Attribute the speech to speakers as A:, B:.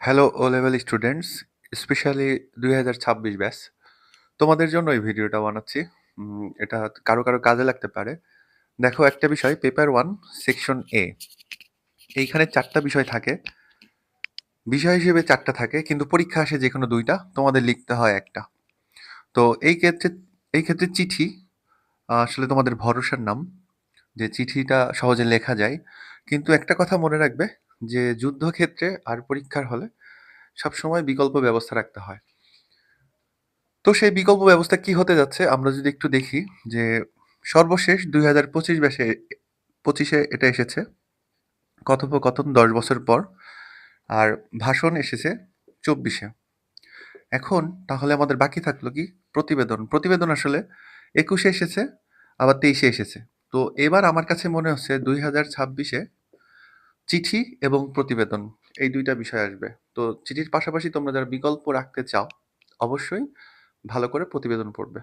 A: Hello ও level students, specially 2026 batch. তোমাদের জন্য এই ভিডিওটা বানাচ্ছি। এটা কারো কারো কাজে লাগতে পারে। দেখো, একটা বিষয়, পেপার 1 সেকশন এ, এইখানে 4টা বিষয় থাকে। বিষয় হিসেবে 4টা থাকে, কিন্তু পরীক্ষা আসে যে কোনো 2টা, তোমাদের লিখতে হয় একটা। তো এই ক্ষেত্রে চিঠি আসলে তোমাদের ভরসার নাম, যে চিঠিটা সহজে লেখা যায়। কিন্তু একটা কথা মনে রাখবে, যে যুদ্ধক্ষেত্রে আর পরীক্ষার হলে সবসময় বিকল্প ব্যবস্থা রাখতে হয়। তো সেই বিকল্প ব্যবস্থা কি হতে যাচ্ছে আমরা যদি একটু দেখি, যে সর্বশেষ 2025 এটা এসেছে, কথোপকথন 10 বছর পর। আর ভাষণ এসেছে 24-এ। এখন তাহলে আমাদের বাকি থাকলো কি? প্রতিবেদন। প্রতিবেদন আসলে 21-এ এসেছে, আবার 23-এ এসেছে। তো এবার আমার কাছে মনে হচ্ছে 2026-এ চিঠি এবং প্রতিবেদন, এই 2টা বিষয় আসবে। তো চিঠির পাশাপাশি তোমরা যারা বিকল্প রাখতে চাও, অবশ্যই ভালো করে প্রতিবেদন পড়বে।